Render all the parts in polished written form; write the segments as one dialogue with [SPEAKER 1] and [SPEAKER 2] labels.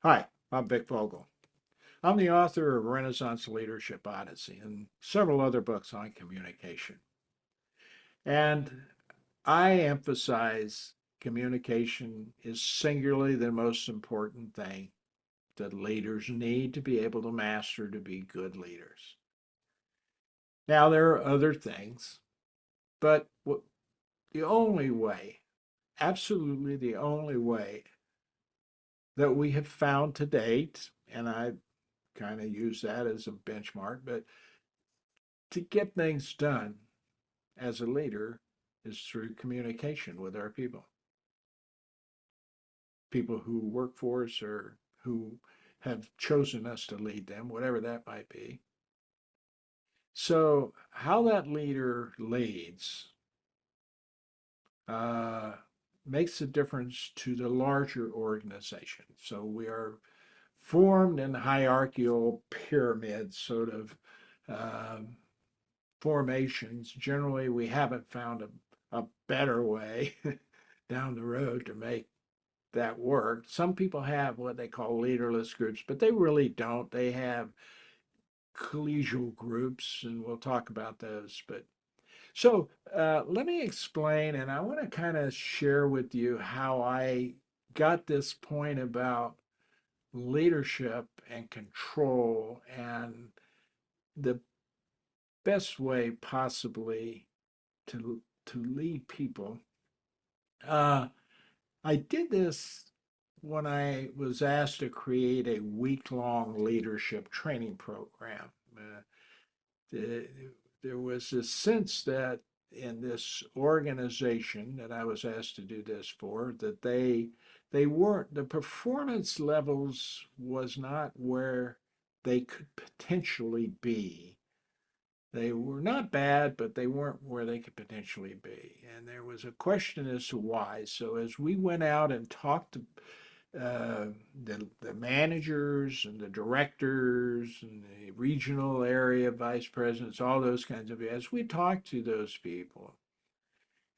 [SPEAKER 1] Hi, I'm Vic Vogel. I'm the author of Renaissance Leadership Odyssey and several other books on communication. And I emphasize communication is singularly the most important thing that leaders need to be able to master to be good leaders. Now, there are other things, but the only way, absolutely the only way that we have found to date, and I kind of use that as a benchmark, but to get things done as a leader is through communication with our people who work for us or who have chosen us to lead them, whatever that might be. So, how that leader leads uh, makes a difference to the larger organization. So, we are formed in hierarchical pyramid sort of um, formations. Generally, we haven't found a better way down the road to make that work. Some people have what they call leaderless groups, but they really don't. They have collegial groups, and we'll talk about those. But so let me explain, and I want to kind of share with you how I got this point about leadership and control and the best way possibly to lead people. Uh, I did this when I was asked to create a week-long leadership training program. The, there was this sense that in this organization that I was asked to do this for, that they weren't the performance levels was not where they could potentially be. They were not bad, but they weren't where they could potentially be. And there was a question as to why. So as we went out and talked to the managers and the directors and the regional area vice presidents, all those kinds of, as we talked to those people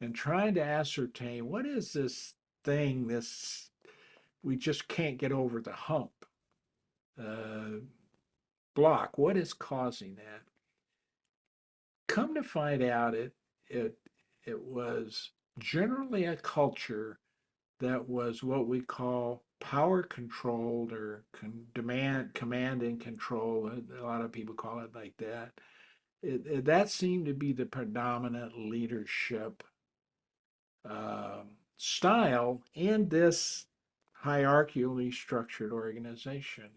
[SPEAKER 1] and trying to ascertain what is this thing, this, we just can't get over the hump uh, block, what is causing that? Come to find out, it it was generally a culture that was what we call power controlled or command and control. A lot of people call it like that. That seemed to be the predominant leadership style in this hierarchically structured organization.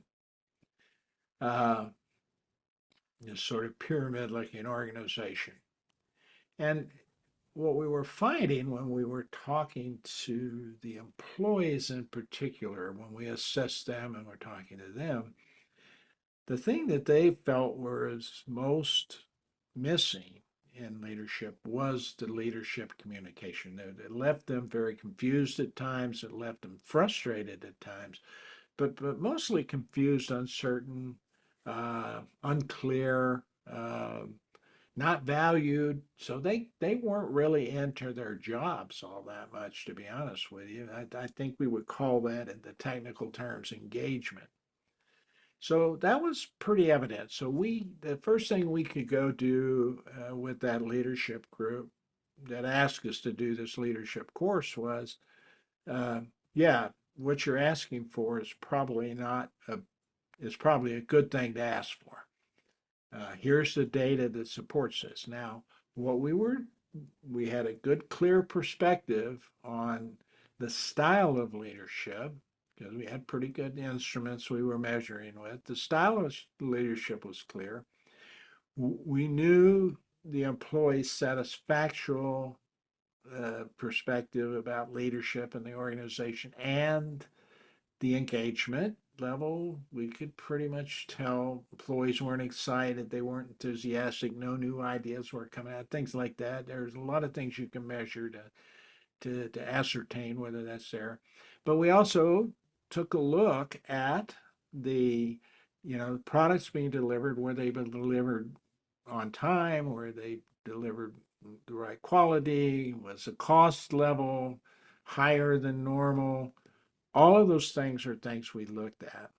[SPEAKER 1] Uh, this sort of pyramid looking organization. And what we were finding when we were talking to the employees in particular, when we assessed them and were talking to them, the thing that they felt was most missing in leadership was the leadership communication. It left them very confused at times, it left them frustrated at times, but mostly confused, uncertain, unclear, not valued. So they weren't really into their jobs all that much, to be honest with you. I think we would call that in the technical terms engagement. So that was pretty evident. So the first thing we could go do with that leadership group that asked us to do this leadership course was, uh, yeah, what you're asking for is probably a good thing to ask for. Here's the data that supports this. Now, what we had a good, clear perspective on the style of leadership because we had pretty good instruments we were measuring with. The style of leadership was clear. We knew the employee satisfactual perspective about leadership in the organization and the engagement level. We could pretty much tell employees weren't excited, they weren't enthusiastic, no new ideas were coming out, things like that. There's a lot of things you can measure to ascertain whether that's there. But we also took a look at the products being delivered, where they've been delivered on time, where they delivered the right quality, was the cost level higher than normal, All of those things are things we looked at.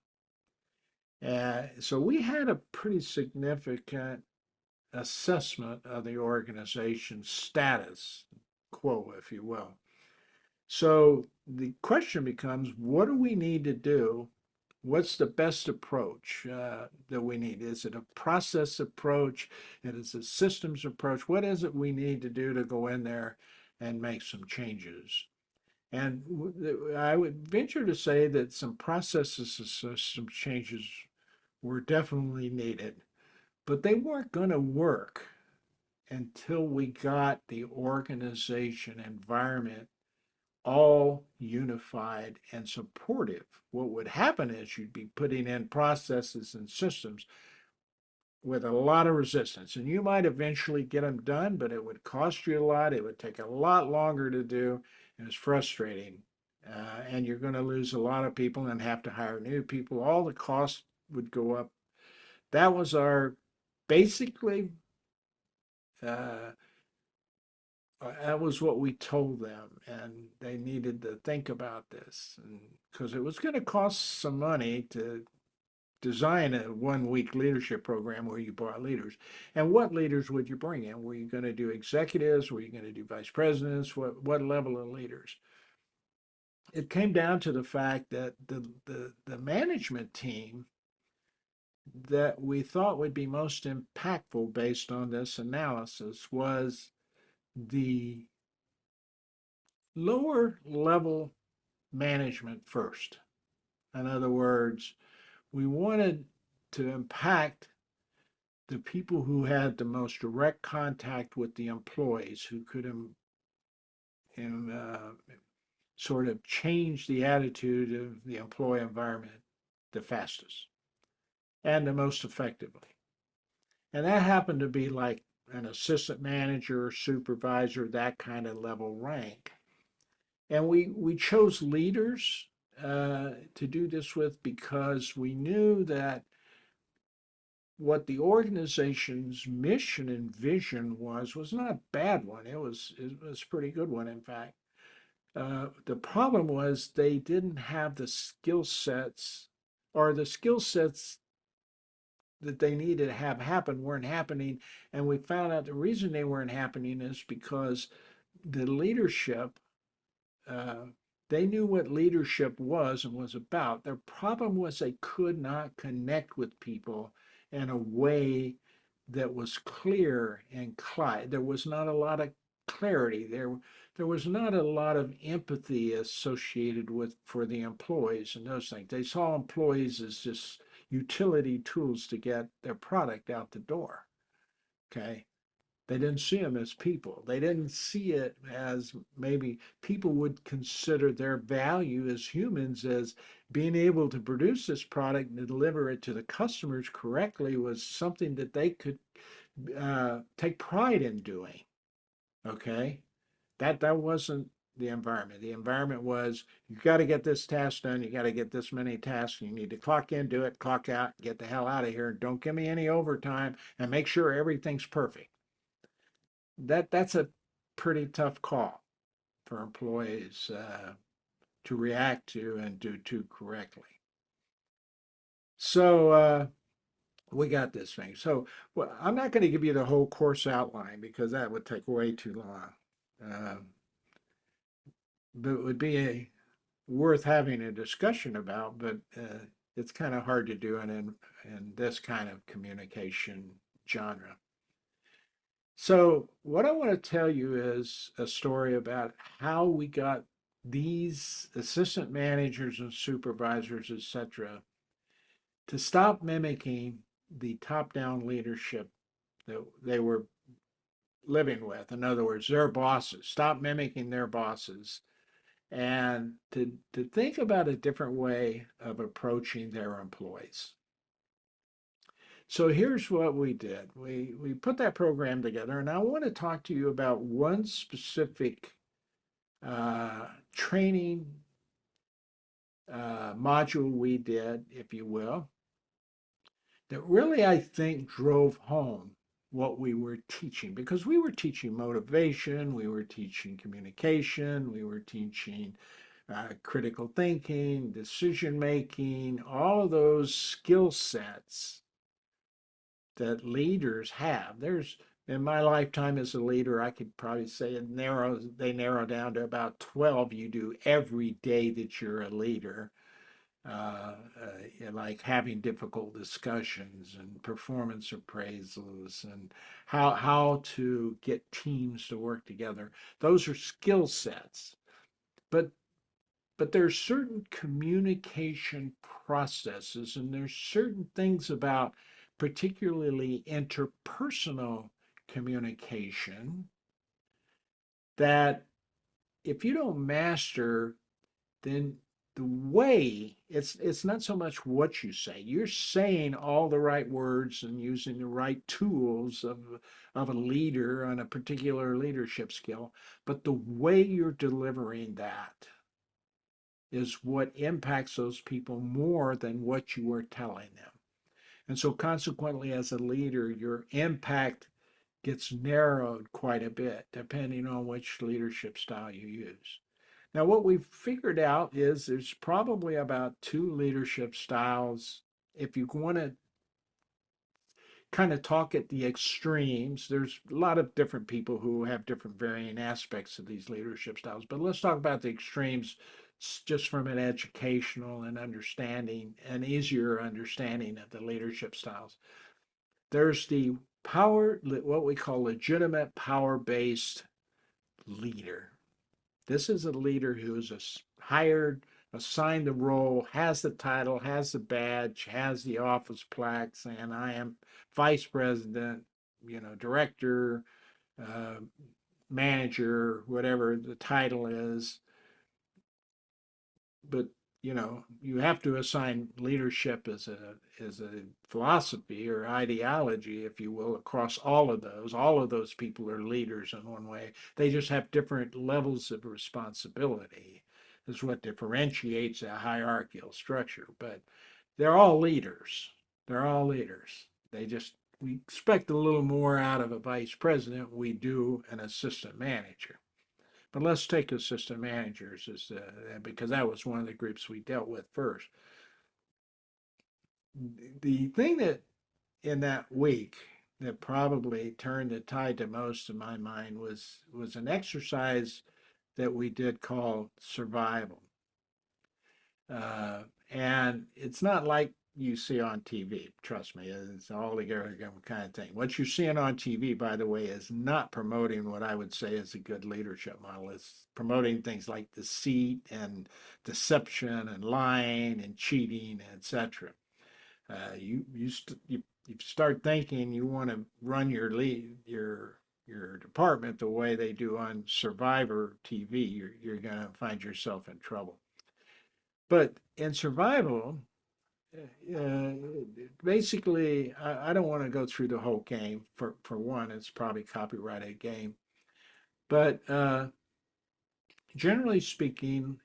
[SPEAKER 1] So we had a pretty significant assessment of the organization's status quo, if you will. So the question becomes, what do we need to do? What's the best approach that we need? Is it a process approach? Is it a systems approach? What is it we need to do to go in there and make some changes? And I would venture to say that some processes, some changes were definitely needed, but they weren't going to work until we got the organization environment all unified and supportive. What would happen is you'd be putting in processes and systems with a lot of resistance, and you might eventually get them done, but it would cost you a lot. It would take a lot longer to do, and it's frustrating. And you're going to lose a lot of people and have to hire new people. All the costs would go up. That was our basically uh, that was what we told them, and they needed to think about this, and because it was going to cost some money to design a 1 week leadership program where you brought leaders. And what leaders would you bring in? Were you going to do executives? Were you going to do vice presidents? What level of leaders? It came down to the fact that the management team that we thought would be most impactful based on this analysis was the lower level management first. In other words, we wanted to impact the people who had the most direct contact with the employees, who could sort of change the attitude of the employee environment the fastest and the most effectively. And that happened to be like an assistant manager, supervisor, that kind of level rank. And we chose leaders to do this with because we knew that what the organization's mission and vision was not a bad one. It was a pretty good one, in fact. The problem was they didn't have the skill sets, or the skill sets that they needed to have happen weren't happening. And we found out the reason they weren't happening is because the leadership, uh, they knew what leadership was and was about. Their problem was they could not connect with people in a way that was clear and there was not a lot of clarity. There was not a lot of empathy associated with for the employees and those things. They saw employees as just utility tools to get their product out the door. Okay. They didn't see them as people. They didn't see it as maybe people would consider their value as humans as being able to produce this product and deliver it to the customers correctly was something that they could take pride in doing. Okay, that wasn't the environment. The environment was you got to get this task done. You got to get this many tasks. You need to clock in, do it, clock out, get the hell out of here. Don't give me any overtime, and make sure everything's perfect. That's a pretty tough call for employees to react to and do too correctly. So we got this thing. So well, I'm not going to give you the whole course outline because that would take way too long. But it would be worth having a discussion about. But it's kind of hard to do in this kind of communication genre. So, what I want to tell you is a story about how we got these assistant managers and supervisors, etc., to stop mimicking the top down leadership that they were living with. In other words, their bosses, stop mimicking their bosses, and to think about a different way of approaching their employees. So here's what we did. We put that program together, and I want to talk to you about one specific training module we did, if you will, that really I think drove home what we were teaching, because we were teaching motivation, we were teaching communication, we were teaching critical thinking, decision making, all of those skill sets that leaders have. There's in my lifetime as a leader, I could probably say they narrow down to about 12 you do every day that you're a leader. Like having difficult discussions and performance appraisals and how to get teams to work together. Those are skill sets. But there's certain communication processes and there's certain things about particularly interpersonal communication that if you don't master, then the way it's not so much what you say. You're saying all the right words and using the right tools of a leader on a particular leadership skill, but the way you're delivering that is what impacts those people more than what you are telling them. And so consequently, as a leader, your impact gets narrowed quite a bit depending on which leadership style you use. Now, what we've figured out is there's probably about two leadership styles. If you want to kind of talk at the extremes, there's a lot of different people who have different varying aspects of these leadership styles. But let's talk about the extremes just from an educational and understanding, an easier understanding of the leadership styles. There's the power, what we call legitimate power-based leader. This is a leader who is hired, assigned the role, has the title, has the badge, has the office plaque saying, I am vice president, director, uh, manager, whatever the title is. But you have to assign leadership as a philosophy or ideology, if you will, across all of those. All of those people are leaders in one way. They just have different levels of responsibility. Is what differentiates a hierarchical structure. But they're all leaders. They're all leaders. We expect a little more out of a vice president than we do an assistant manager. But let's take assistant managers because that was one of the groups we dealt with first. The thing that in that week that probably turned the tide to most in my mind was an exercise that we did called survival. And it's not like you see on TV. Trust me, it's all the kind of thing. What you're seeing on TV, by the way, is not promoting what I would say is a good leadership model. It's promoting things like deceit and deception and lying and cheating, etc. You start thinking you want to run your department the way they do on Survivor TV. You're going to find yourself in trouble. But in survival, uh, basically, I don't want to go through the whole game. For one, it's probably copyrighted game. But generally speaking,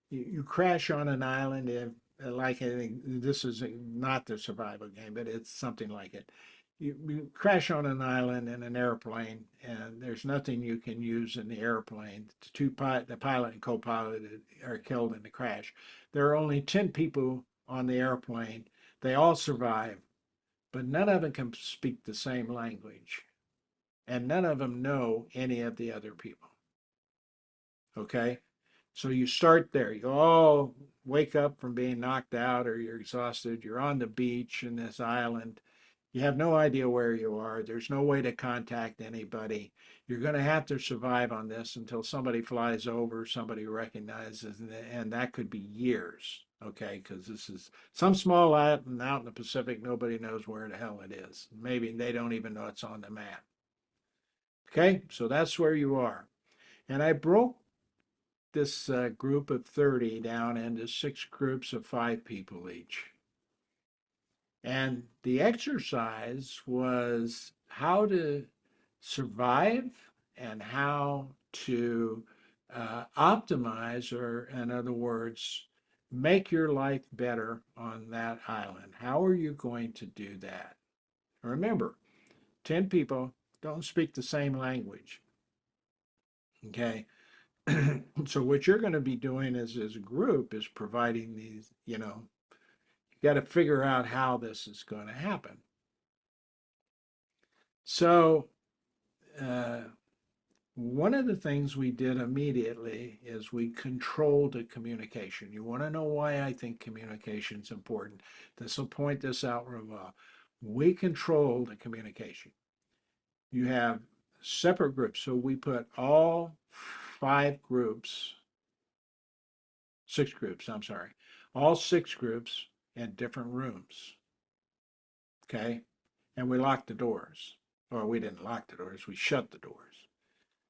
[SPEAKER 1] you crash on an island. If, like I think this is not the survival game, but it's something like it. You crash on an island in an airplane, and there's nothing you can use in the airplane. The pilot and co-pilot are killed in the crash. There are only 10 people on the airplane. They all survive, but none of them can speak the same language, and none of them know any of the other people. Okay? So you start there. You all wake up from being knocked out or you're exhausted. You're on the beach in this island. You have no idea where you are. There's no way to contact anybody. You're going to have to survive on this until somebody flies over, somebody recognizes, and that could be years. Okay, because this is some small island out in the Pacific. Nobody knows where the hell it is. Maybe they don't even know it's on the map. Okay, so that's where you are. And I broke this group of 30 down into 6 groups of 5 people each. And the exercise was how to survive and how to optimize, or in other words, make your life better on that island. How are you going to do that? Remember, 10 people don't speak the same language. Okay. So what you're going to be doing as a group is providing these, you got to figure out how this is going to happen. So uh, one of the things we did immediately is we controlled the communication. You want to know why I think communication is important? This will point this out real well. We control the communication. You have separate groups. So we put all 5 groups, 6 groups, I'm sorry, all 6 groups in different rooms. Okay. And we locked the doors. Or we didn't lock the doors, we shut the doors.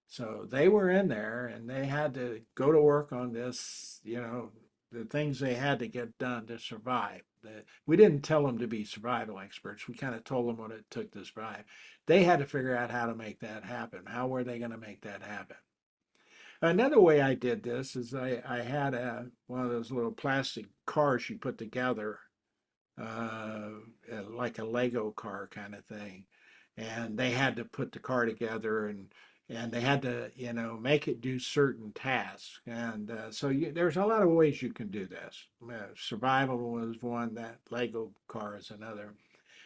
[SPEAKER 1] So they were in there and they had to go to work on this, the things they had to get done to survive. We didn't tell them to be survival experts. We kind of told them what it took to survive. They had to figure out how to make that happen. How were they going to make that happen? Another way I did this is I had one of those little plastic cars you put together, uh, like a Lego car kind of thing. And they had to put the car together and they had to, make it do certain tasks. And there's a lot of ways you can do this. Survival was one, that Lego car is another.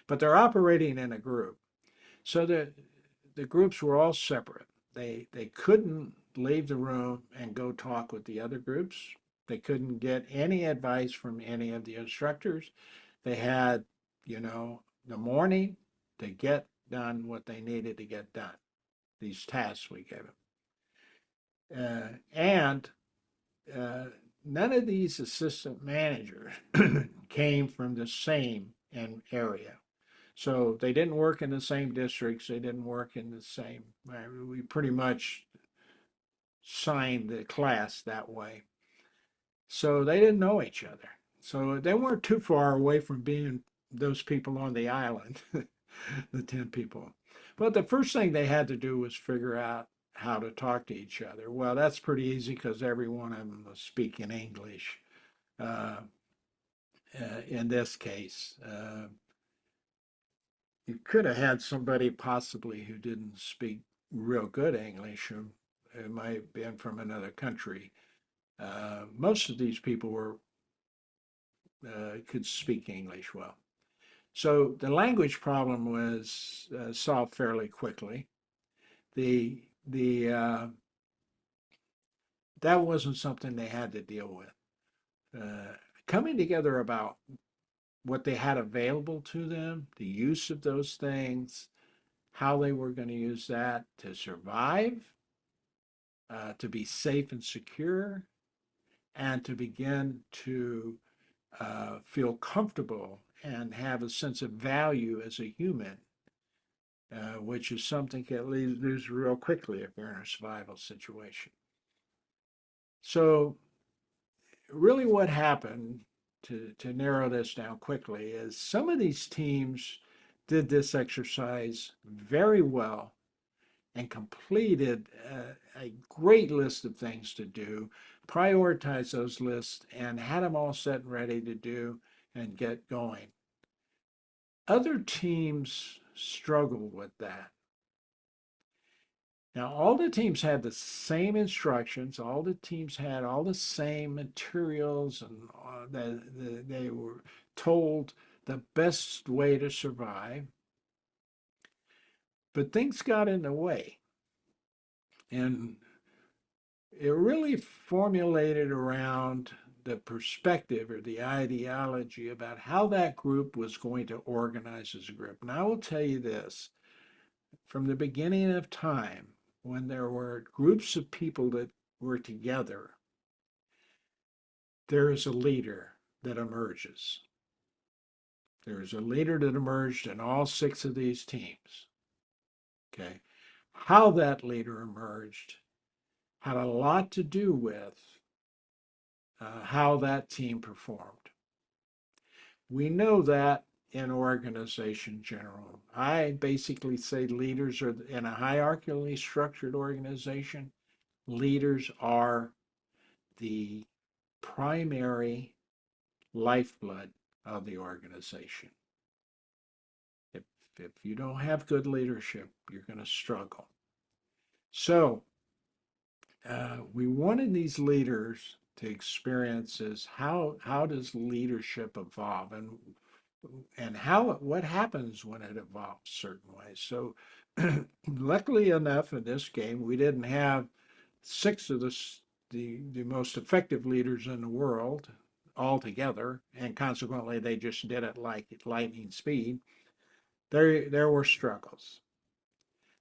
[SPEAKER 1] But they're operating in a group. So the groups were all separate. They couldn't leave the room and go talk with the other groups. They couldn't get any advice from any of the instructors. They had, the morning to get done what they needed to get done, these tasks we gave them. And none of these assistant managers came from the same area. So they didn't work in the same districts. They didn't work in the same. We pretty much signed the class that way. So they didn't know each other. So they weren't too far away from being those people on the island, the 10 people. But the first thing they had to do was figure out how to talk to each other. Well, that's pretty easy because every one of them was speaking English. Uh, in this case, you could have had somebody possibly who didn't speak real good English, or it might have been from another country. Most of these people could speak English well. So the language problem was solved fairly quickly. The that wasn't something they had to deal with. Coming together about what they had available to them, the use of those things, how they were going to use that to survive, to be safe and secure, and to begin to feel comfortable and have a sense of value as a human, which is something that lose real quickly if you're in a survival situation. So, really, what happened to narrow this down quickly is some of these teams did this exercise very well and completed a great list of things to do, prioritized those lists, and had them all set and ready to do and get going. Other teams struggle with that. Now, all the teams had the same instructions, all the teams had all the same materials, and they were told the best way to survive. But things got in the way. And it really formulated around the perspective or the ideology about how that group was going to organize as a group. And I will tell you this, from the beginning of time, when there were groups of people that were together, there is a leader that emerges. There is a leader that emerged in all 6 of these teams. Okay. How that leader emerged had a lot to do with how that team performed. We know that in organization general. I basically say leaders are in a hierarchically structured organization. Leaders are the primary lifeblood of the organization. If, if you don't have good leadership, you're going to struggle. So we wanted these leaders to experience is how does leadership evolve, and how what happens when it evolves certain ways. So luckily enough in this game we didn't have six of the most effective leaders in the world all together, and consequently they just did it like lightning speed. There were struggles.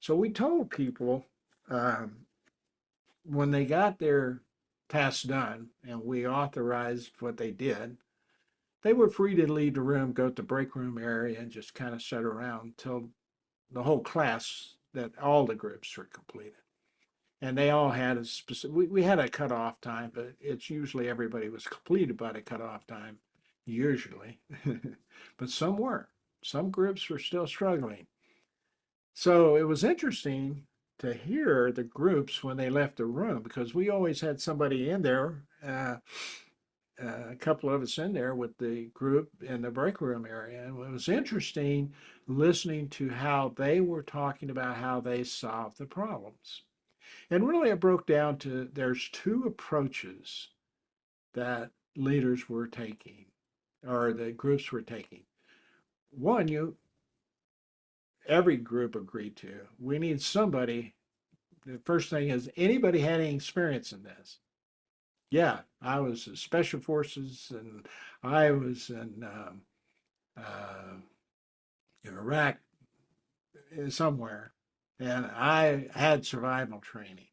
[SPEAKER 1] So we told people, um, when they got their tasks done and we authorized what they did, they were free to leave the room, go to the break room area, and just kind of sit around until the whole class, that all the groups were completed. And they all had a specific, we had a cutoff time, but it's usually everybody was completed by the cutoff time, usually. But some weren't. Some groups were still struggling. So it was interesting to hear the groups when they left the room, because we always had somebody in there, a couple of us in there with the group in the break room area. And it was interesting listening to how they were talking about how they solved the problems. And really, it broke down to there's two approaches that leaders were taking, or the groups were taking. One, every group agreed to. We need somebody. The first thing is, anybody had any experience in this? Yeah, I was in special forces, and I was in Iraq somewhere, and I had survival training.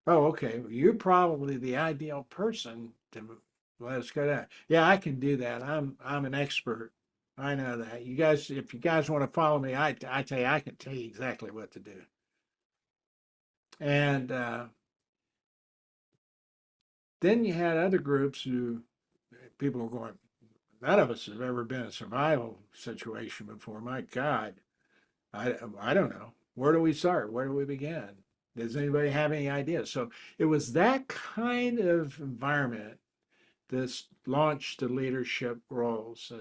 [SPEAKER 1] Oh, okay. Well, you're probably the ideal person to let's go down. Yeah, I can do that. I'm an expert. I know that. You guys, if you guys want to follow me, I tell you, I can tell you exactly what to do. And then you had other groups who people were going, none of us have ever been in a survival situation before. My God, I don't know. Where do we start? Where do we begin? Does anybody have any ideas? So it was that kind of environment this launched the leadership roles.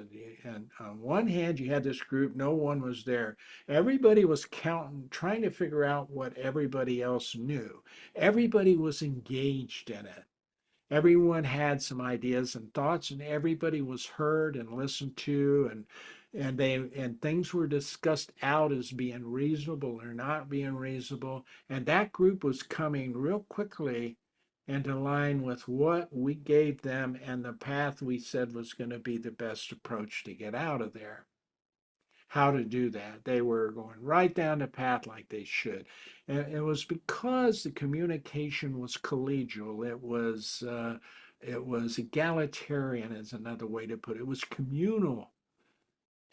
[SPEAKER 1] And on one hand, you had this group, no one was there. Everybody was counting, trying to figure out what everybody else knew. Everybody was engaged in it. Everyone had some ideas and thoughts, and everybody was heard and listened to, and things were discussed out as being reasonable or not being reasonable. And that group was coming real quickly into line with what we gave them and the path we said was going to be the best approach to get out of there. How to do that. They were going right down the path like they should. And it was because the communication was collegial. It was egalitarian is another way to put it. It was communal.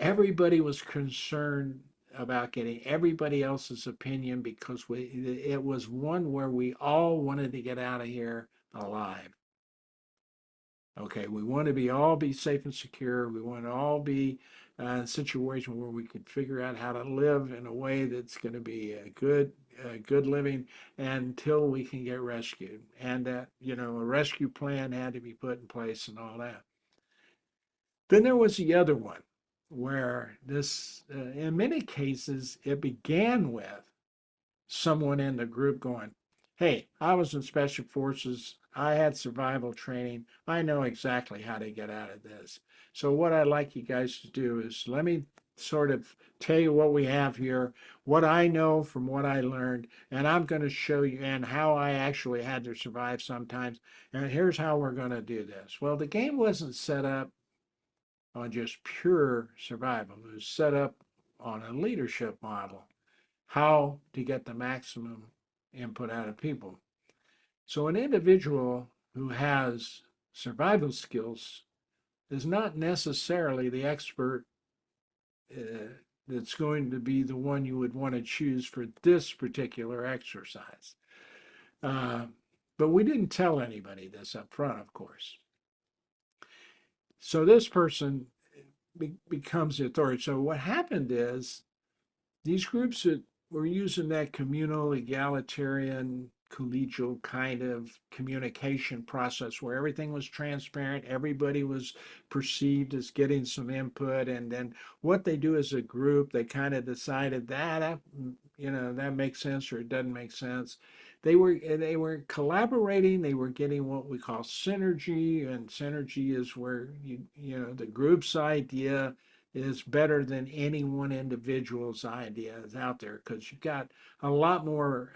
[SPEAKER 1] Everybody was concerned about getting everybody else's opinion because it was one where we all wanted to get out of here alive. Okay, we want to all be safe and secure. We want to all be in a situation where we can figure out how to live in a way that's going to be good living until we can get rescued. And that, a rescue plan had to be put in place and all that. Then there was the other one where this, in many cases, it began with someone in the group going, hey, I was in special forces. I had survival training. I know exactly how to get out of this. So, what I'd like you guys to do is let me sort of tell you what we have here, what I know from what I learned, and I'm going to show you and how I actually had to survive sometimes. And here's how we're going to do this. Well, the game wasn't set up on just pure survival, it was set up on a leadership model, how to get the maximum input out of people. So, an individual who has survival skills is not necessarily the expert that's going to be the one you would want to choose for this particular exercise. Uh, but we didn't tell anybody this up front, of course. So, this person becomes the authority. So, what happened is these groups that were using that communal, egalitarian, collegial kind of communication process where everything was transparent, everybody was perceived as getting some input, and then what they do as a group, they kind of decided that that makes sense or it doesn't make sense. they were collaborating. They were getting what we call synergy, and synergy is where the group's idea is better than any one individual's ideas out there, because you've got a lot more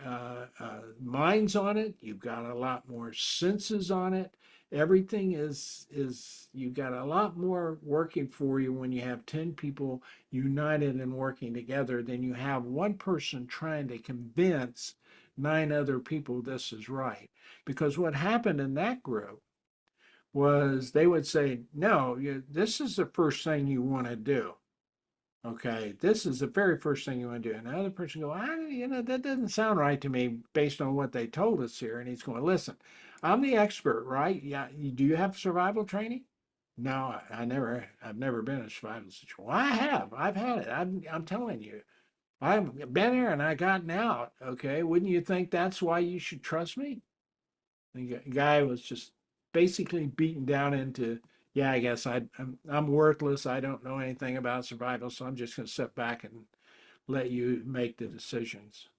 [SPEAKER 1] minds on it. You've got a lot more senses on it. Everything is you've got a lot more working for you when you have 10 people united and working together than you have one person trying to convince nine other people this is right. Because what happened in that group was they would say, no, this is the first thing you want to do. Okay, this is the very first thing you want to do. And the other person go, that doesn't sound right to me based on what they told us here. And he's going, listen, I'm the expert, right? Yeah. Do you have survival training? No, I've never been in a survival situation. Well, I have. I've had it. I'm telling you. I've been there and I gotten out. Okay. Wouldn't you think that's why you should trust me? The guy was just basically beaten down into, yeah, I guess I'm worthless. I don't know anything about survival, so I'm just going to sit back and let you make the decisions.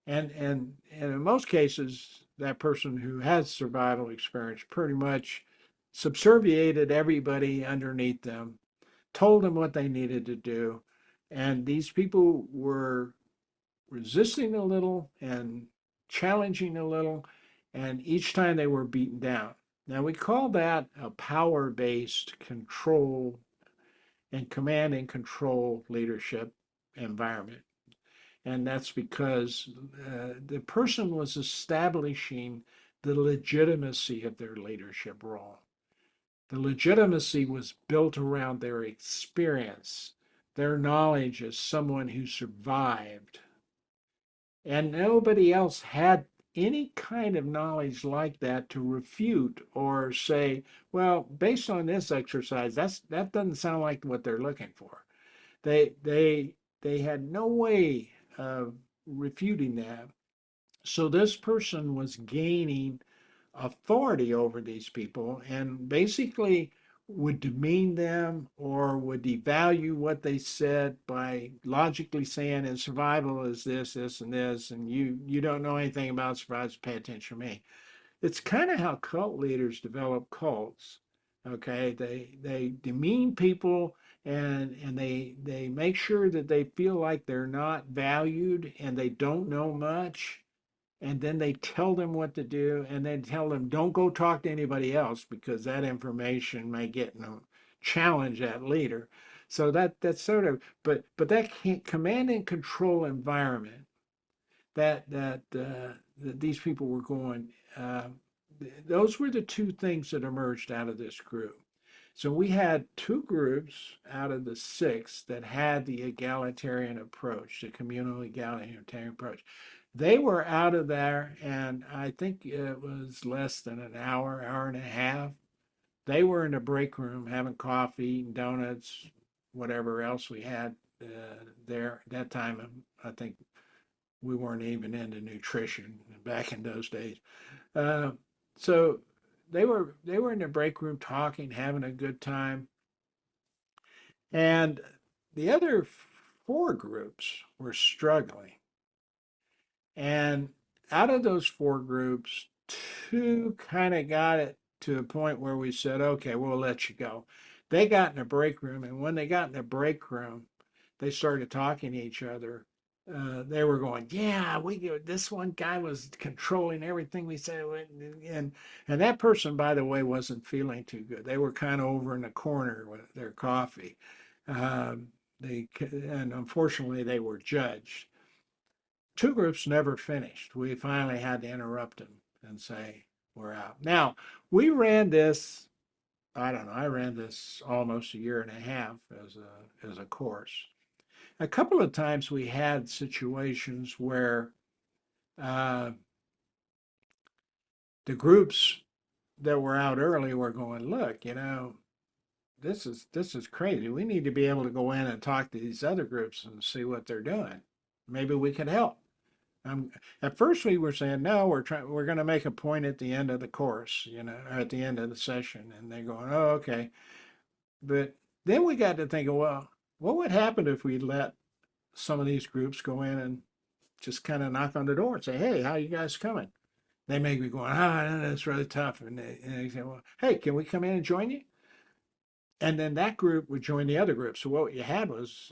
[SPEAKER 1] And in most cases, that person who has survival experience pretty much subserviated everybody underneath them, told them what they needed to do, and these people were resisting a little and challenging a little, and each time they were beaten down. Now, we call that a power based control and command and control leadership environment. And that's because the person was establishing the legitimacy of their leadership role. The legitimacy was built around their experience, their knowledge as someone who survived, and nobody else had any kind of knowledge like that to refute or say, well, based on this exercise, that doesn't sound like what they're looking for. They had no way of refuting that. So this person was gaining authority over these people and basically would demean them or would devalue what they said by logically saying, and survival is this, this, and this, and you don't know anything about survival, pay attention to me. It's kind of how cult leaders develop cults. Okay, they demean people, and they make sure that they feel like they're not valued and they don't know much, and then they tell them what to do, and then tell them don't go talk to anybody else because that information may get challenge that leader. So that's sort of, but that command and control environment that these people were going, those were the two things that emerged out of this group. So we had two groups out of the six that had the egalitarian approach, the communal egalitarian approach. They were out of there, and I think it was less than an hour, hour and a half. They were in the break room having coffee, eating donuts, whatever else we had there. At that time, I think we weren't even into nutrition back in those days. Uh, so they were in the break room talking, having a good time, and the other four groups were struggling. And out of those four groups, two kind of got it to a point where we said, okay, we'll let you go. They got in a break room, and when they got in the break room, they started talking to each other. They were going, yeah, this one guy was controlling everything we said, and that person, by the way, wasn't feeling too good. They were kind of over in the corner with their coffee. And unfortunately, they were judged. Two groups never finished. We finally had to interrupt them and say, we're out. Now, we ran this, I don't know, I ran this almost a year and a half as a course. A couple of times we had situations where uh, the groups that were out early were going, look, this is crazy. We need to be able to go in and talk to these other groups and see what they're doing. Maybe we can help. At first we were saying, no, we're going to make a point at the end of the course, or at the end of the session. And they're going, oh, okay. But then we got to thinking, well, what would happen if we let some of these groups go in just kind of knock on the door and say, hey, how you guys coming? They make me go, that's really tough. And they say, well, hey, can we come in and join you? And then that group would join the other group. So what you had was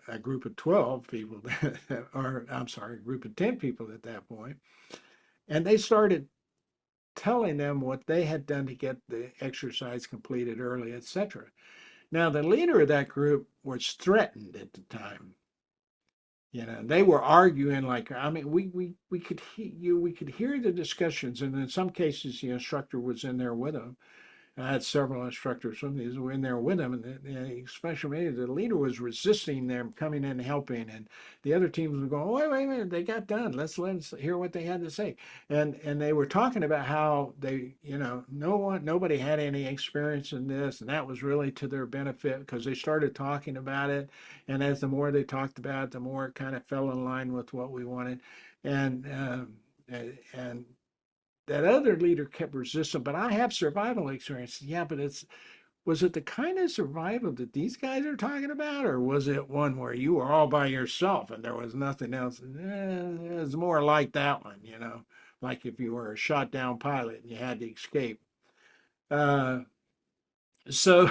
[SPEAKER 1] a group of 12 people, or I'm sorry, a group of 10 people at that point. And they started telling them what they had done to get the exercise completed early, etc. Now, the leader of that group was threatened at the time. They were arguing like, I mean, we could we could hear the discussions, and in some cases, the instructor was in there with them. I had several instructors from these who were in there with them, and especially the leader was resisting them coming in and helping, and the other teams were going, wait a minute, they got done. Let's hear what they had to say, and they were talking about how they, nobody had any experience in this, and that was really to their benefit because they started talking about it, and as the more they talked about it, the more it kind of fell in line with what we wanted, and and that other leader kept resisting, but I have survival experience. Yeah, but was it the kind of survival that these guys are talking about, or was it one where you were all by yourself and there was nothing else? It was more like that one, like if you were a shot down pilot and you had to escape. Uh, so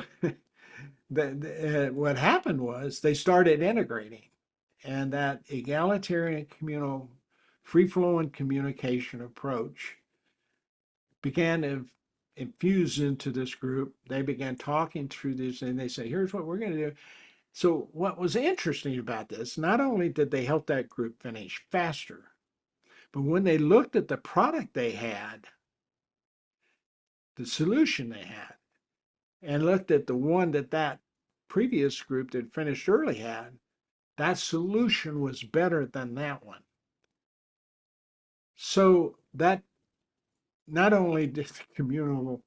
[SPEAKER 1] what happened was they started integrating, and that egalitarian communal, free flowing communication approach began to infuse into this group. They began talking through this and they say, here's what we're going to do. So, what was interesting about this, not only did they help that group finish faster, but when they looked at the product they had, the solution they had, and looked at the one that previous group that finished early had, that solution was better than that one. So, that not only did the communal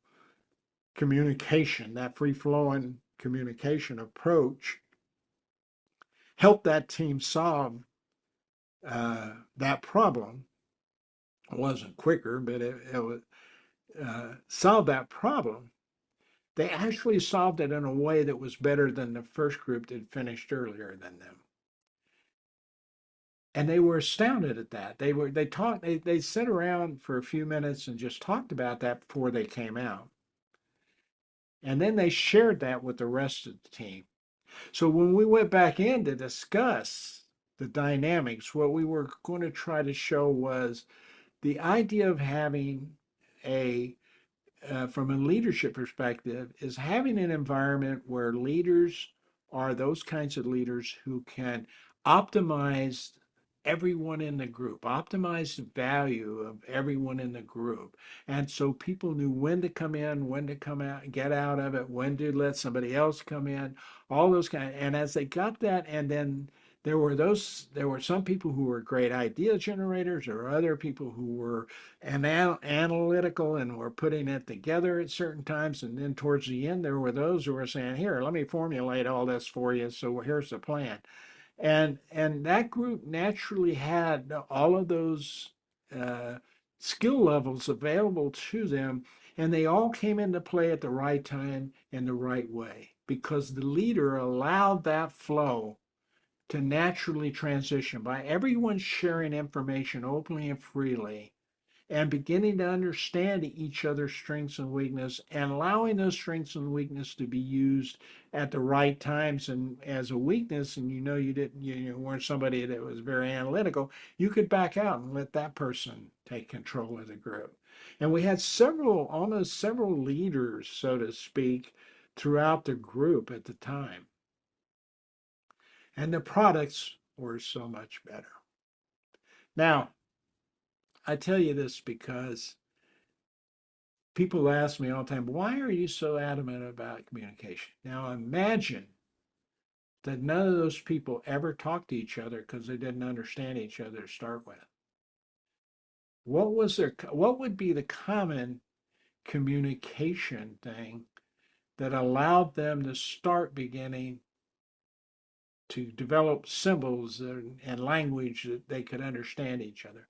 [SPEAKER 1] communication, that free flowing communication approach, help that team solve that problem. It wasn't quicker, but it was solve that problem. They actually solved it in a way that was better than the first group that finished earlier than them. And they were astounded at that. They sat around for a few minutes and just talked about that before they came out. And then they shared that with the rest of the team. So when we went back in to discuss the dynamics, what we were going to try to show was the idea of having from a leadership perspective, is having an environment where leaders are those kinds of leaders who can optimize everyone in the group, optimize the value of everyone in the group. And so people knew when to come in, when to come out, get out of it, when to let somebody else come in, all those kind of, and as they got that, and then there were some people who were great idea generators, or other people who were analytical and were putting it together at certain times. And then towards the end, there were those who were saying, here, let me formulate all this for you. So here's the plan. And that group naturally had all of those uh, skill levels available to them, and they all came into play at the right time in the right way because the leader allowed that flow to naturally transition by everyone sharing information openly and freely and beginning to understand each other's strengths and weakness and allowing those strengths and weakness to be used at the right times. And as a weakness, and you weren't somebody that was very analytical, you could back out and let that person take control of the group. And we had almost several leaders, so to speak, throughout the group at the time. And the products were so much better. Now, I tell you this because people ask me all the time, why are you so adamant about communication? Now, imagine that none of those people ever talked to each other because they didn't understand each other to start with. What would be the common communication thing that allowed them to start beginning to develop symbols and language that they could understand each other?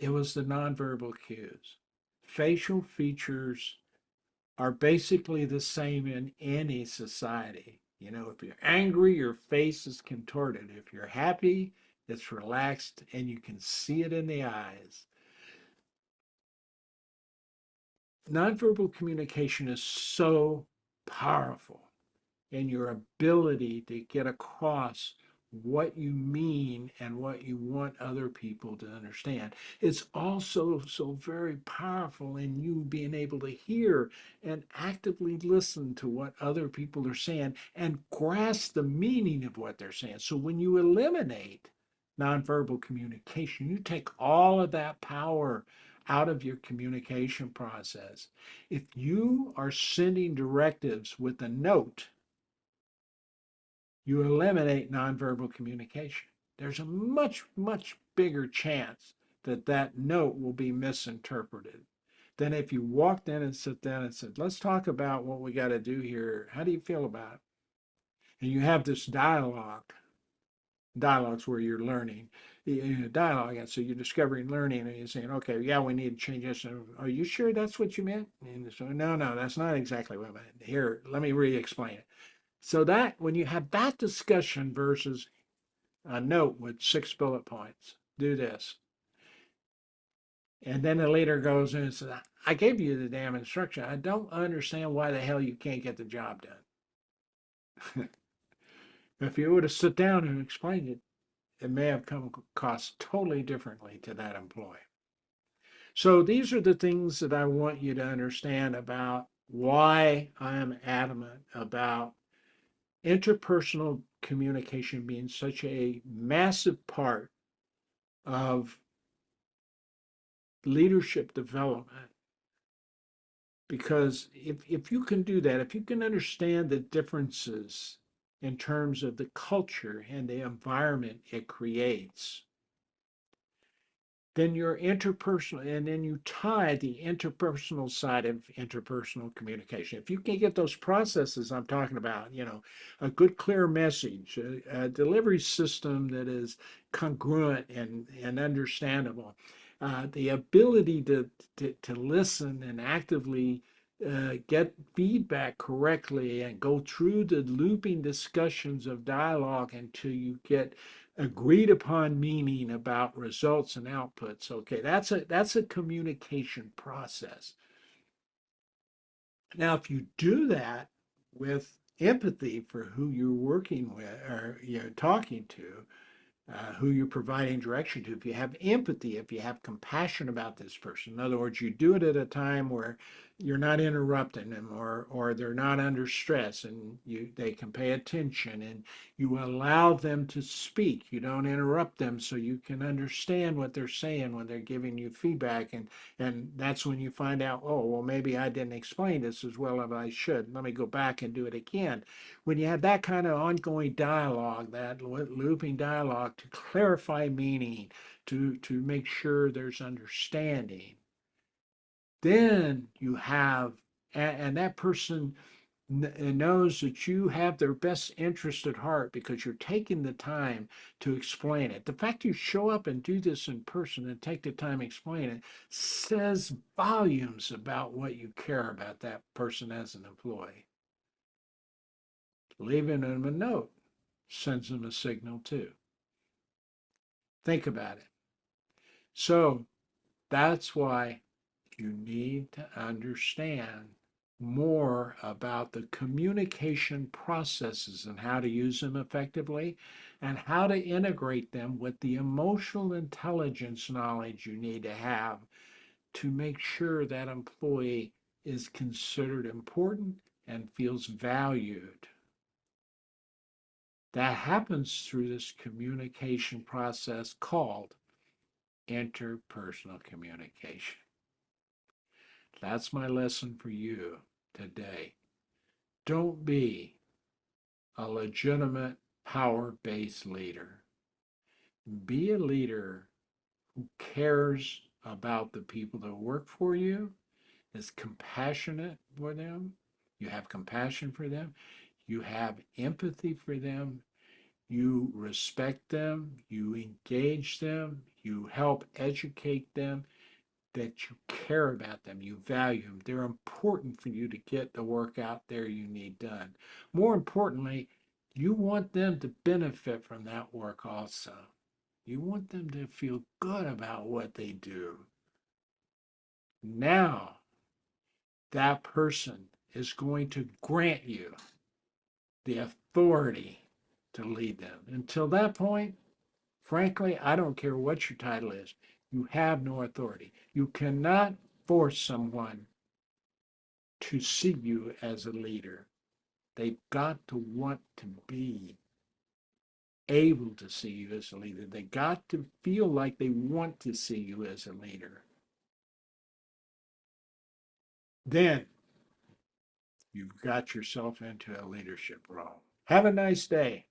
[SPEAKER 1] It was the nonverbal cues. Facial features are basically the same in any society. If you're angry, your face is contorted. If you're happy, It's relaxed, and you can see it in the eyes. Nonverbal communication is so powerful in your ability to get across what you mean and what you want other people to understand. It's also so very powerful in you being able to hear and actively listen to what other people are saying and grasp the meaning of what they're saying. So when you eliminate nonverbal communication, you take all of that power out of your communication process. If you are sending directives with a note, you eliminate nonverbal communication. There's a much, much bigger chance that that note will be misinterpreted than if you walked in and sat down and said, let's talk about what we got to do here. How do you feel about it? And you have this dialogues where you're learning, dialogue. And so you're discovering learning and you're saying, okay, yeah, we need to change this. Are you sure that's what you meant? And so, no, that's not exactly what I meant. Here, let me re-explain it. So that when you have that discussion versus a note with 6 bullet points, do this. And then the leader goes in and says, I gave you the damn instruction. I don't understand why the hell you can't get the job done. If you would have sit down and explained it, it may have come across totally differently to that employee. So these are the things that I want you to understand about why I am adamant about interpersonal communication being such a massive part of leadership development. Because if you can do that, if you can understand the differences in terms of the culture and the environment it creates, then your interpersonal, and then you tie the interpersonal side of interpersonal communication. If you can get those processes I'm talking about, a good clear message, a delivery system that is congruent and understandable, the ability to listen and actively get feedback correctly and go through the looping discussions of dialogue until you get agreed upon meaning about results and outputs. Okay, that's a communication process. Now, if you do that with empathy for who you're working with or you're talking to, who you're providing direction to, if you have empathy, if you have compassion about this person. In other words, you do it at a time where you're not interrupting them or they're not under stress and they can pay attention and you allow them to speak. You don't interrupt them so you can understand what they're saying when they're giving you feedback. And that's when you find out, oh, well, maybe I didn't explain this as well as I should. Let me go back and do it again. When you have that kind of ongoing dialogue, that looping dialogue to clarify meaning, to make sure there's understanding, then you have, and that person knows that you have their best interest at heart because you're taking the time to explain it. The fact you show up and do this in person and take the time to explain it says volumes about what you care about that person as an employee. Leaving them a note sends them a signal too. Think about it. So that's why you need to understand more about the communication processes and how to use them effectively and how to integrate them with the emotional intelligence knowledge you need to have to make sure that employee is considered important and feels valued. That happens through this communication process called interpersonal communication. That's my lesson for you today. Don't be a legitimate power-based leader. Be a leader who cares about the people that work for you, is compassionate for them. You have compassion for them. You have empathy for them. You respect them, you engage them, you help educate them, that you care about them, you value them. They're important for you to get the work out there you need done. More importantly, you want them to benefit from that work also. You want them to feel good about what they do. Now, that person is going to grant you the authority to lead them. Until that point, frankly, I don't care what your title is. You have no authority. You cannot force someone to see you as a leader. They've got to want to be able to see you as a leader. They got to feel like they want to see you as a leader. Then you've got yourself into a leadership role. Have a nice day.